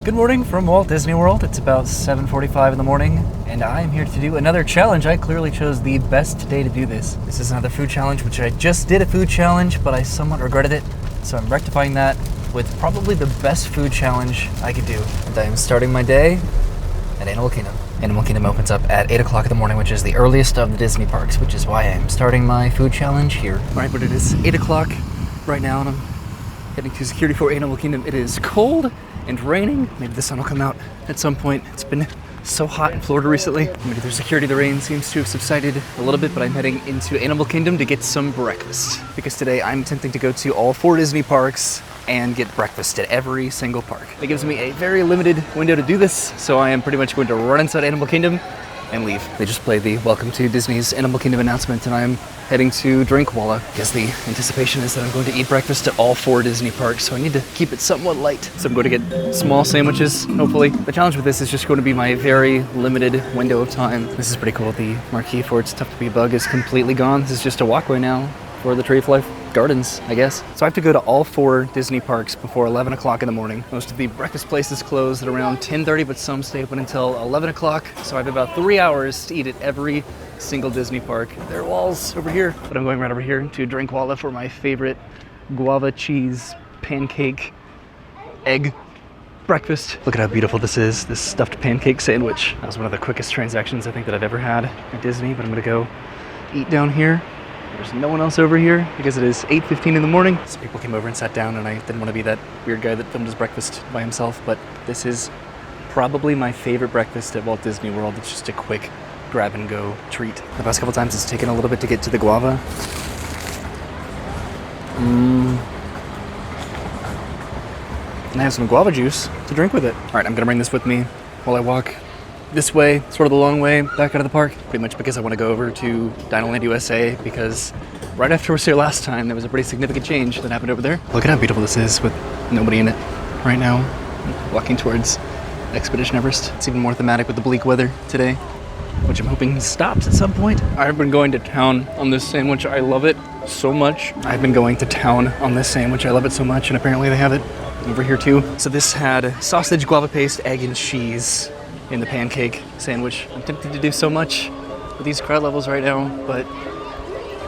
Good morning from Walt Disney World. It's about 7:45 in the morning, and I am here to do another challenge. I clearly chose the best day to do this. This is another food challenge, which I just did a food challenge, but I somewhat regretted it, so I'm rectifying that with probably the best food challenge I could do. And I am starting my day at Animal Kingdom. Animal Kingdom opens up at 8 o'clock in the morning, which is the earliest of the Disney parks, which is why I'm starting my food challenge here. All right, but it is 8 o'clock right now, and I'm heading to security for Animal Kingdom. It is cold and raining. Maybe the sun will come out at some point. It's been so hot in Florida recently. Maybe there's security. The rain seems to have subsided a little bit, but I'm heading into Animal Kingdom to get some breakfast. Because today I'm attempting to go to all 4 Disney parks and get breakfast at every single park. It gives me a very limited window to do this, so I am pretty much going to run inside Animal Kingdom and leave. They just played the Welcome to Disney's Animal Kingdom announcement, and I'm heading to Drinkwalla because the anticipation is that I'm going to eat breakfast at all 4 Disney parks, so I need to keep it somewhat light. So I'm going to get small sandwiches, hopefully. The challenge with this is just going to be my very limited window of time. This is pretty cool. The marquee for It's Tough to Be a Bug is completely gone. This is just a walkway now for the Tree of Life Gardens, I guess. So I have to go to all 4 Disney parks before 11 o'clock in the morning. Most of the breakfast places close at around 10:30, but some stay open until 11 o'clock. So I have about 3 hours to eat at every single Disney park. There are walls over here, but I'm going right over here to Drinkwalla for my favorite guava cheese pancake egg breakfast. Look at how beautiful this is, this stuffed pancake sandwich. That was one of the quickest transactions I think that I've ever had at Disney, but I'm gonna go eat down here. There's no one else over here because it is 8:15 in the morning. Some people came over and sat down, and I didn't want to be that weird guy that filmed his breakfast by himself, but this is probably my favorite breakfast at Walt Disney World. It's just a quick grab and go treat. The past couple times it's taken a little bit to get to the guava. And I have some guava juice to drink with it. All right, I'm gonna bring this with me while I walk this way, sort of the long way back out of the park, pretty much because I want to go over to Dinoland USA, because right after I was here last time, there was a pretty significant change that happened over there. Look at how beautiful this is with nobody in it right now, walking towards Expedition Everest. It's even more thematic with the bleak weather today, which I'm hoping stops at some point. I've been going to town on this sandwich. I love it so much. I've been going to town on this sandwich. I love it so much, and apparently they have it over here too. So this had sausage, guava paste, egg, and cheese in the pancake sandwich. I'm tempted to do so much with these crowd levels right now, but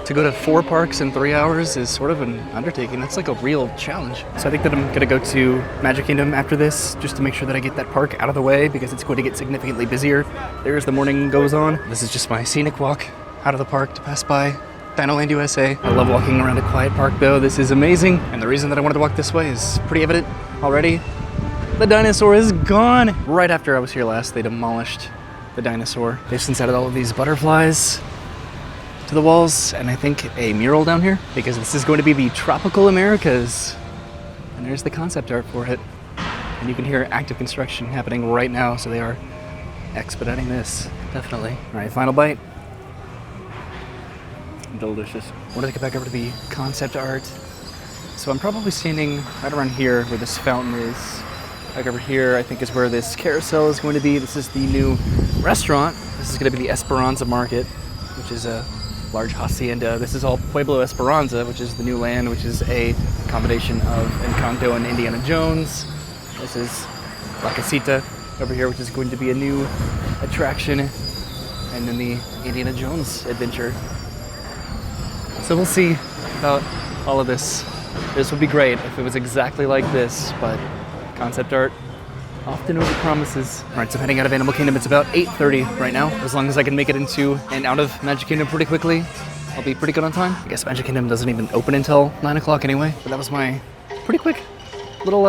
to go to 4 parks in 3 hours is sort of an undertaking. That's like a real challenge. So I think that I'm gonna go to Magic Kingdom after this, just to make sure that I get that park out of the way, because it's going to get significantly busier there as the morning goes on. This is just my scenic walk out of the park to pass by Dinoland USA. I love walking around a quiet park though. This is amazing. And the reason that I wanted to walk this way is pretty evident already. The dinosaur is gone! Right after I was here last, they demolished the dinosaur. They've since added all of these butterflies to the walls, and I think a mural down here, because this is going to be the Tropical Americas. And there's the concept art for it. And you can hear active construction happening right now, so they are expediting this, definitely. All right, final bite. Delicious. I wanted to get back over to the concept art. So I'm probably standing right around here where this fountain is. Back over here, I think, is where this carousel is going to be. This is the new restaurant. This is going to be the Esperanza Market, which is a large hacienda. This is all Pueblo Esperanza, which is the new land, which is a combination of Encanto and Indiana Jones. This is La Casita over here, which is going to be a new attraction, and then the Indiana Jones adventure. So we'll see about all of this. This would be great if it was exactly like this, but concept art often over promises. All right, so I'm heading out of Animal Kingdom. It's about 8:30 right now. As long as I can make it into and out of Magic Kingdom pretty quickly, I'll be pretty good on time. I guess Magic Kingdom doesn't even open until 9 o'clock anyway, but that was my pretty quick little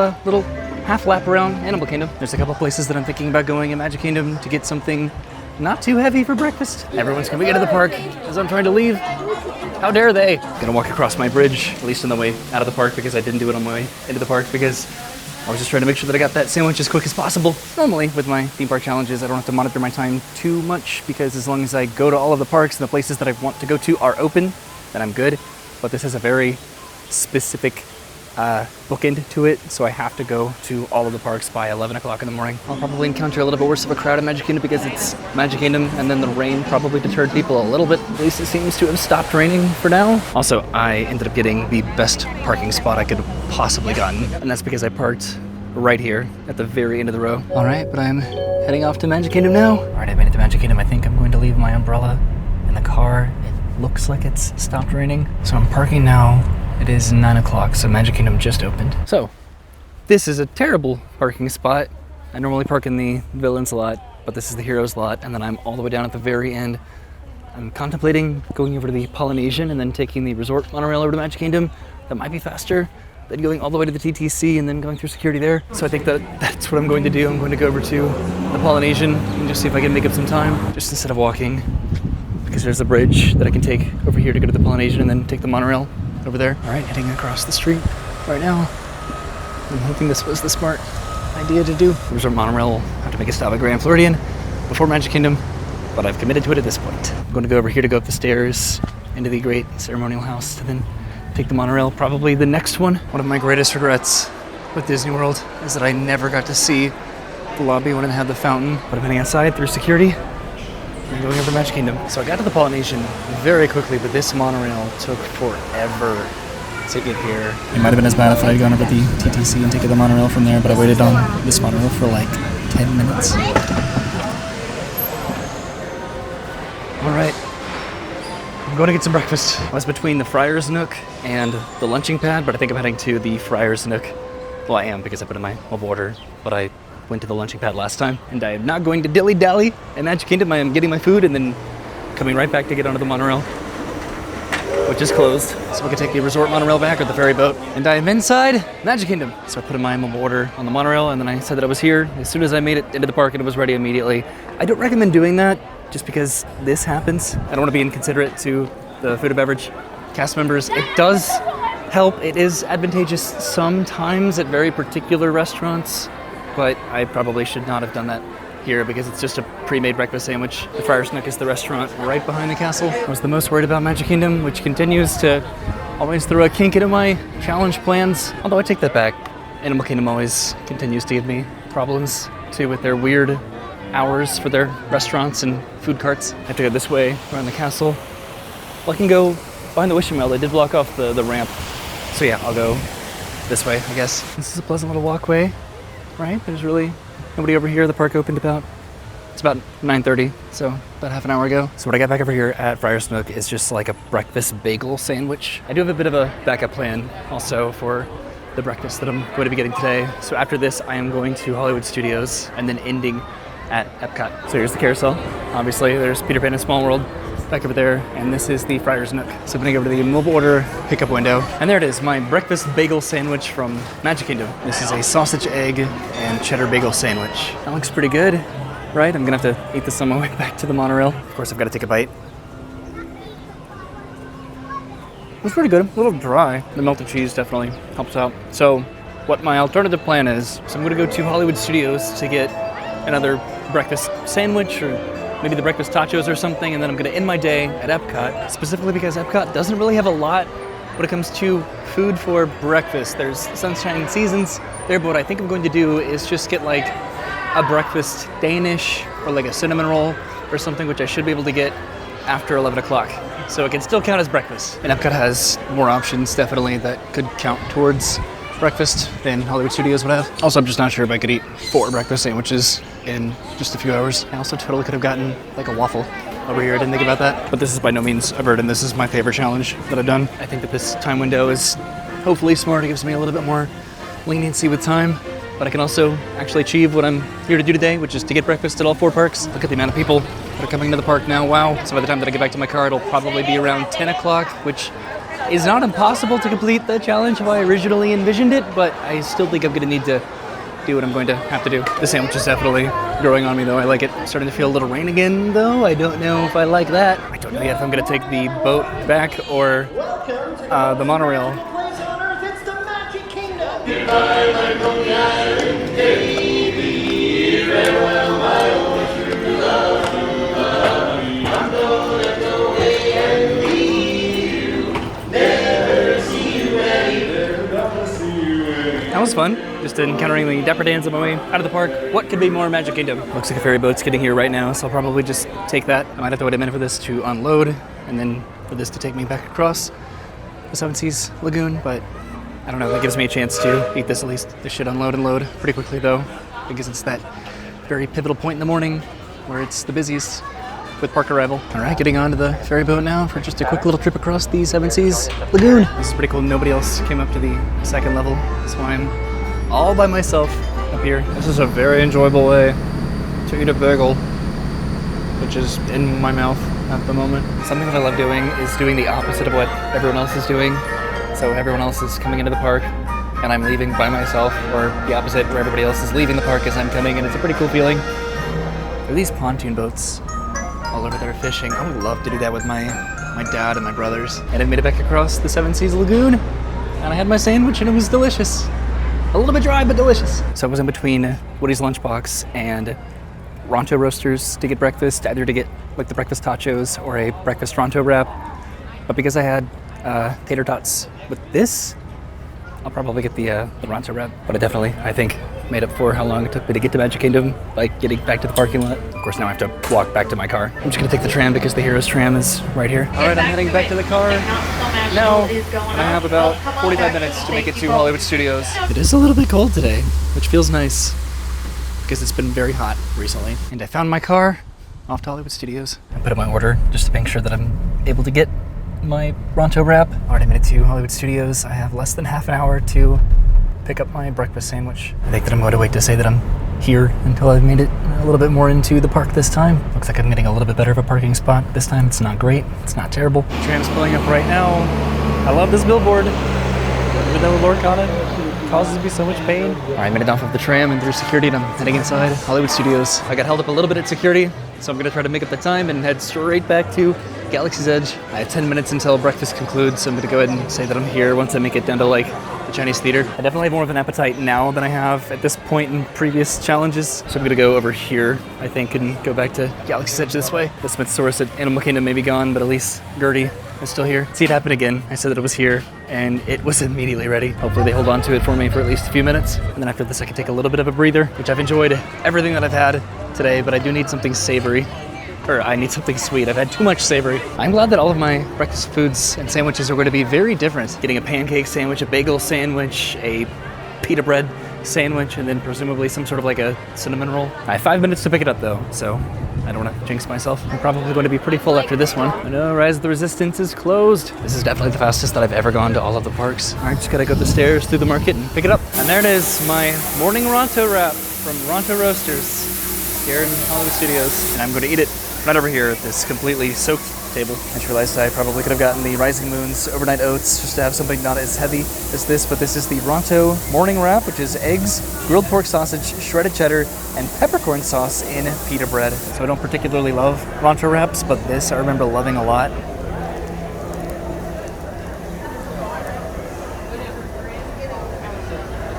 half lap around Animal Kingdom. There's a couple places that I'm thinking about going in Magic Kingdom to get something not too heavy for breakfast. Everyone's coming into the park as I'm trying to leave. How dare they? I'm gonna walk across my bridge, at least on the way out of the park, because I didn't do it on my way into the park, because I was just trying to make sure that I got that sandwich as quick as possible. Normally, with my theme park challenges, I don't have to monitor my time too much, because as long as I go to all of the parks and the places that I want to go to are open, then I'm good. But this is a very specific bookend to it, so I have to go to all of the parks by 11 o'clock in the morning. I'll probably encounter a little bit worse of a crowd in Magic Kingdom because it's Magic Kingdom, and then the rain probably deterred people a little bit. At least it seems to have stopped raining for now. Also, I ended up getting the best parking spot I could have possibly gotten, and that's because I parked right here at the very end of the row. All right, but I'm heading off to Magic Kingdom now. All right, I made it to Magic Kingdom. I think I'm going to leave my umbrella in the car. It looks like it's stopped raining. So I'm parking now. It is 9 o'clock, so Magic Kingdom just opened. So this is a terrible parking spot. I normally park in the Villains lot, but this is the Heroes lot, and then I'm all the way down at the very end. I'm contemplating going over to the Polynesian and then taking the resort monorail over to Magic Kingdom. That might be faster than going all the way to the TTC and then going through security there. So I think that's what I'm going to do. I'm going to go over to the Polynesian and just see if I can make up some time, just instead of walking, because there's a bridge that I can take over here to go to the Polynesian and then take the monorail over there. All right, heading across the street right now. I'm hoping this was the smart idea to do. The resort monorail will have to make a stop at Grand Floridian before Magic Kingdom, but I've committed to it at this point. I'm going to go over here to go up the stairs into the great ceremonial house to then take the monorail, probably the next one. One of my greatest regrets with Disney World is that I never got to see the lobby when it had the fountain, but I'm heading outside through security and going over to Magic Kingdom. So I got to the Polynesian very quickly, but this monorail took forever to get here. It might have been as bad if I had gone over the TTC and taken the monorail from there, but I waited on this monorail for like 10 minutes. All right, I'm going to get some breakfast. I was between the Friar's Nook and the lunching pad, but I think I'm heading to the Friar's Nook. Well, I am, because I put in my mobile order, but I went to the lunching pad last time, and I am not going to dilly-dally at Magic Kingdom. I am getting my food and then coming right back to get onto the monorail, which is closed, so we can take the resort monorail back or the ferry boat. And I am inside Magic Kingdom. So I put in my mobile order on the monorail, and then I said that I was here. As soon as I made it into the park, and it was ready immediately. I don't recommend doing that, just because this happens. I don't want to be inconsiderate to the food and beverage cast members. It does help. It is advantageous sometimes at very particular restaurants, but I probably should not have done that here because it's just a pre-made breakfast sandwich. The Friar's Nook is the restaurant right behind the castle. I was the most worried about Magic Kingdom, which continues to always throw a kink into my challenge plans. Although I take that back. Animal Kingdom always continues to give me problems too with their weird hours for their restaurants and food carts. I have to go this way around the castle. Well, I can go behind the wishing well. They did block off the ramp. So yeah, I'll go this way, I guess. This is a pleasant little walkway, right? There's really nobody over here. The park opened it's about 9:30, so about half an hour ago. So what I got back over here at Friar's Nook is just like a breakfast bagel sandwich. I do have a bit of a backup plan also for the breakfast that I'm going to be getting today. So after this, I am going to Hollywood Studios and then ending at Epcot. So here's the carousel. Obviously, there's Peter Pan and Small World back over there, and this is the Friar's Nook. So I'm gonna go over to the mobile order pickup window, and there it is, my breakfast bagel sandwich from Magic Kingdom. This is a sausage, egg, and cheddar bagel sandwich. That looks pretty good, right? I'm gonna have to eat this on my way back to the monorail. Of course, I've got to take a bite. It's pretty good, a little dry. The melted cheese definitely helps out. So what my alternative plan is, so I'm gonna go to Hollywood Studios to get another breakfast sandwich or maybe the breakfast tachos or something, and then I'm gonna end my day at Epcot, specifically because Epcot doesn't really have a lot when it comes to food for breakfast. There's Sunshine Seasons there, but what I think I'm going to do is just get like a breakfast Danish or like a cinnamon roll or something, which I should be able to get after 11 o'clock. So it can still count as breakfast. And Epcot has more options definitely that could count towards breakfast than Hollywood Studios would have. Also, I'm just not sure if I could eat 4 breakfast sandwiches in just a few hours. I also totally could have gotten like a waffle over here. I didn't think about that. But this is by no means a burden. This is my favorite challenge that I've done. I think that this time window is hopefully smart. It gives me a little bit more leniency with time, but I can also actually achieve what I'm here to do today, which is to get breakfast at all 4 parks. Look at the amount of people that are coming to the park now. Wow. So by the time that I get back to my car, it'll probably be around 10 o'clock, which is not impossible to complete the challenge how I originally envisioned it, but I still think I'm gonna need to do what I'm going to have to do. The sandwich is definitely growing on me though. I like it. Starting to feel a little rain again though. I don't know if I like that. I don't know yet if I'm gonna take the boat back or the monorail. Place on earth, it's the Magic Kingdom. That was fun, just encountering the Dapper Dans on my way out of the park. What could be more Magic Kingdom? Looks like a ferry boat's getting here right now, so I'll probably just take that. I might have to wait a minute for this to unload, and then for this to take me back across the Seven Seas Lagoon, but I don't know, that gives me a chance to eat this at least. This should unload and load pretty quickly though, because it's that very pivotal point in the morning where it's the busiest with park arrival. All right, getting onto the ferry boat now for just a quick little trip across the Seven Seas Lagoon. This is pretty cool. Nobody else came up to the second level, so I'm all by myself up here. This is a very enjoyable way to eat a bagel, which is in my mouth at the moment. Something that I love doing is doing the opposite of what everyone else is doing. So everyone else is coming into the park and I'm leaving by myself, or the opposite, where everybody else is leaving the park as I'm coming, and it's a pretty cool feeling. There are these pontoon boats all over there fishing. I would love to do that with my dad and my brothers. And I made it back across the Seven Seas Lagoon, and I had my sandwich and it was delicious. A little bit dry, but delicious. So I was in between Woody's Lunchbox and Ronto Roasters to get breakfast, either to get like the breakfast tachos or a breakfast Ronto wrap. But because I had tater tots with this, I'll probably get the Ronto wrap. But I think, made up for how long it took me to get to Magic Kingdom, like getting back to the parking lot. Of course, now I have to walk back to my car. I'm just gonna take the tram because the Heroes tram is right here. All right, I'm heading back to the car now, and I have about 45 minutes to make it to Hollywood Studios. It is a little bit cold today, which feels nice because it's been very hot recently. And I found my car off to Hollywood Studios. I put in my order just to make sure that I'm able to get my Ronto wrap. Already made it to Hollywood Studios. I have less than half an hour to pick up my breakfast sandwich. I think that I'm going to wait to say that I'm here until I've made it a little bit more into the park this time. Looks like I'm getting a little bit better of a parking spot. This time it's not great, it's not terrible. The tram's pulling up right now. I love this billboard. Even though Lord on it causes me so much pain. All right, I made it off of the tram and through security, and I'm heading inside Hollywood Studios. I got held up a little bit at security, so I'm gonna try to make up the time and head straight back to Galaxy's Edge. I have 10 minutes until breakfast concludes, so I'm gonna go ahead and say that I'm here once I make it down to like the Chinese theater. I definitely have more of an appetite now than I have at this point in previous challenges. So I'm gonna go over here, I think, and go back to Galaxy's Edge this way. The Smithsaurus at Animal Kingdom may be gone, but at least Gertie is still here. See it happen again. I said that it was here, and it was immediately ready. Hopefully they hold on to it for me for at least a few minutes. And then after this, I can take a little bit of a breather, which I've enjoyed everything that I've had today, but I do need something savory. Or I need something sweet. I've had too much savory. I'm glad that all of my breakfast foods and sandwiches are going to be very different. Getting a pancake sandwich, a bagel sandwich, a pita bread sandwich, and then presumably some sort of like a cinnamon roll. I have 5 minutes to pick it up though, so I don't want to jinx myself. I'm probably going to be pretty full after this one. I know, Rise of the Resistance is closed. This is definitely the fastest that I've ever gone to all of the parks. All right, just gotta go up the stairs through the market and pick it up. And there it is, my morning Ronto wrap from Ronto Roasters here in Hollywood Studios. And I'm going to eat it right over here at this completely soaked table. I just realized I probably could have gotten the Rising Moon's overnight oats just to have something not as heavy as this, but this is the Ronto morning wrap, which is eggs, grilled pork sausage, shredded cheddar, and peppercorn sauce in pita bread. So I don't particularly love Ronto wraps, but this I remember loving a lot.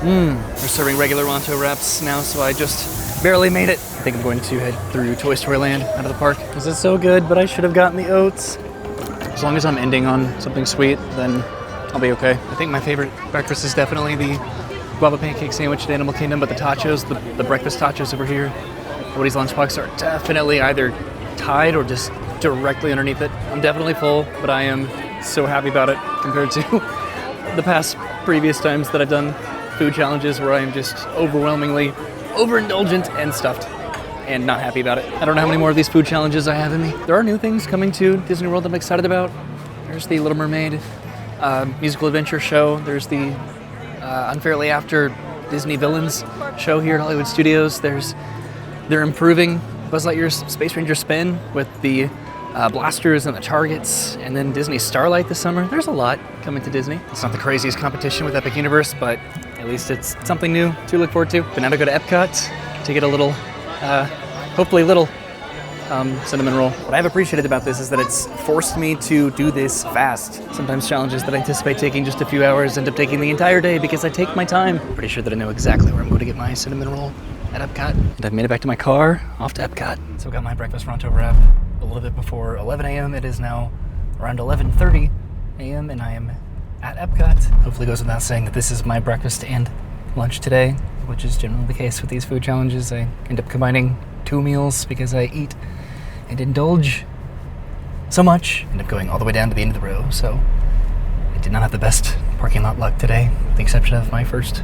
They're serving regular Ronto wraps now, so I just barely made it. I think I'm going to head through Toy Story Land out of the park. This is so good, but I should have gotten the oats. As long as I'm ending on something sweet, then I'll be okay. I think my favorite breakfast is definitely the guava pancake sandwich at Animal Kingdom, but the tachos, the breakfast tachos over here, Woody's Lunchbox, are definitely either tied or just directly underneath it. I'm definitely full, but I am so happy about it compared to the past previous times that I've done food challenges where I am just overwhelmingly overindulgent and stuffed and not happy about it. I don't know how many more of these food challenges I have in me. There are new things coming to Disney World that I'm excited about. There's the Little Mermaid musical adventure show. There's the Unfairly After Disney Villains show here at Hollywood Studios. They're improving Buzz Lightyear's Space Ranger spin with the blasters and the targets, and then Disney Starlight this summer. There's a lot coming to Disney. It's not the craziest competition with Epic Universe, but at least it's something new to look forward to. But now to go to Epcot to get a little, hopefully little cinnamon roll. What I've appreciated about this is that it's forced me to do this fast. Sometimes challenges that I anticipate taking just a few hours end up taking the entire day because I take my time. I'm pretty sure that I know exactly where I'm going to get my cinnamon roll at Epcot. And I've made it back to my car, off to Epcot. So I got my breakfast Ronto wrap a little bit before 11 a.m. It is now around 11:30 a.m. and I am at Epcot. Hopefully goes without saying that this is my breakfast and lunch today, which is generally the case with these food challenges. I end up combining 2 meals because I eat and indulge so much. End up going all the way down to the end of the row, so I did not have the best parking lot luck today, with the exception of my first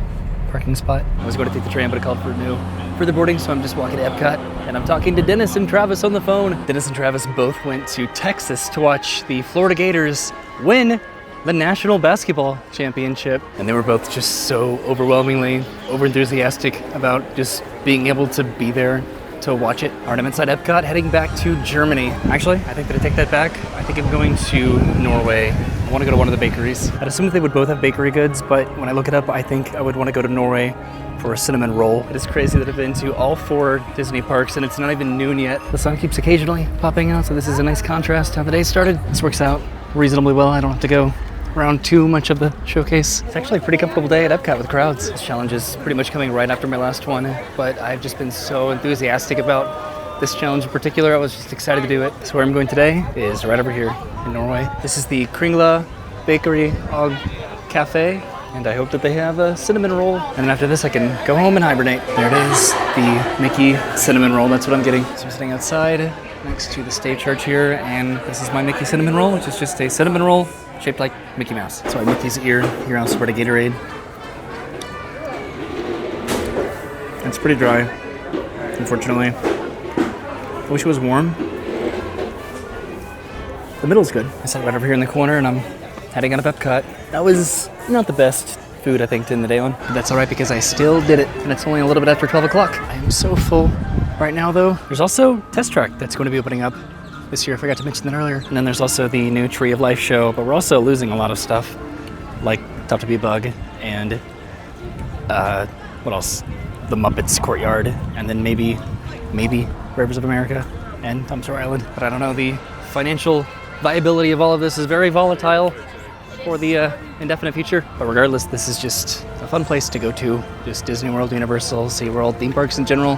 parking spot. I was going to take the train, but it called for no further boarding, so I'm just walking to Epcot, and I'm talking to Dennis and Travis on the phone. Dennis and Travis both went to Texas to watch the Florida Gators win the National Basketball Championship, and they were both just so overwhelmingly over-enthusiastic about just being able to be there to watch it. All right, I'm inside Epcot, heading back to Germany. Actually, I think that I take that back. I think I'm going to Norway. I want to go to one of the bakeries. I'd assume that they would both have bakery goods, but when I look it up, I think I would want to go to Norway for a cinnamon roll. It is crazy that I've been to all 4 Disney parks and it's not even noon yet. The sun keeps occasionally popping out, so this is a nice contrast to how the day started. This works out reasonably well. I don't have to go around too much of the showcase. It's actually a pretty comfortable day at Epcot with crowds. This challenge is pretty much coming right after my last one, but I've just been so enthusiastic about this challenge in particular. I was just excited to do it. So where I'm going today is right over here in Norway. This is the Kringla Bakery og Cafe, and I hope that they have a cinnamon roll. And then after this, I can go home and hibernate. There it is, the Mickey cinnamon roll. That's what I'm getting. So I'm sitting outside next to the state church here, and this is my Mickey cinnamon roll, which is just a cinnamon roll shaped like Mickey Mouse. So I Mickey's ear here on Spread a Gatorade. It's pretty dry, unfortunately. I wish it was warm. The middle's good. I sat right over here in the corner and I'm heading out of Epcot. That was not the best food, I think, to end the day on. But that's all right because I still did it, and it's only a little bit after 12 o'clock. I am so full right now, though. There's also Test Track that's going to be opening up this year. I forgot to mention that earlier. And then there's also the new Tree of Life show, but we're also losing a lot of stuff, like Tough to Be a Bug and what else? The Muppets Courtyard, and then maybe Rivers of America and Tom Sawyer Island. But I don't know, the financial viability of all of this is very volatile for the indefinite future. But regardless, this is just a fun place to go to. Just Disney World, Universal, SeaWorld, theme parks in general.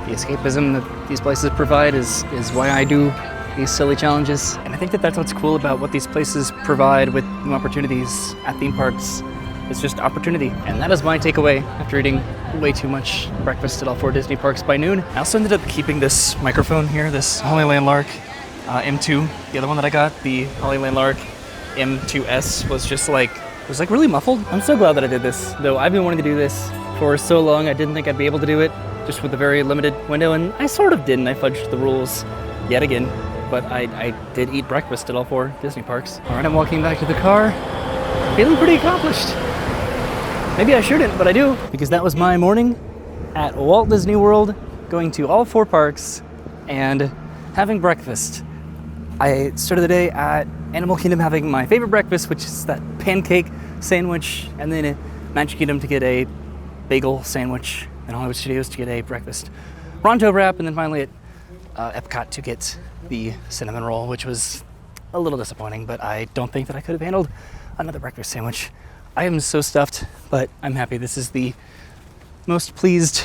The escapism that these places provide is why I do these silly challenges. And I think that that's what's cool about what these places provide with new opportunities at theme parks. It's just opportunity. And that is my takeaway after eating way too much breakfast at all 4 Disney parks by noon. I also ended up keeping this microphone here, this Hollyland Lark M2. The other one that I got, the Hollyland Lark M2S, was really muffled. I'm so glad that I did this, though I've been wanting to do this for so long. I didn't think I'd be able to do it just with a very limited window, and I sort of did, and I fudged the rules yet again. But I did eat breakfast at all 4 Disney parks. All right, I'm walking back to the car, feeling pretty accomplished. Maybe I shouldn't, but I do, because that was my morning at Walt Disney World, going to all 4 parks and having breakfast. I started the day at Animal Kingdom having my favorite breakfast, which is that pancake sandwich, and then at Magic Kingdom to get a bagel sandwich, and Hollywood Studios to get a breakfast Ronto wrap, and then finally at Epcot to get the cinnamon roll, which was a little disappointing, but I don't think that I could have handled another breakfast sandwich. I am so stuffed, but I'm happy. This is the most pleased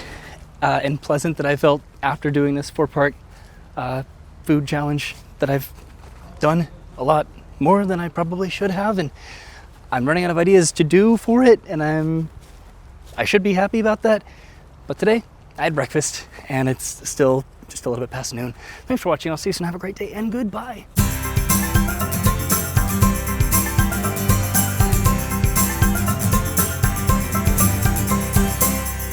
and pleasant that I felt after doing this 4-part food challenge that I've done. A lot more than I probably should have, and I'm running out of ideas to do for it, and I should be happy about that. But today, I had breakfast, and it's still just a little bit past noon. Thanks for watching. I'll see you soon. Have a great day, and goodbye.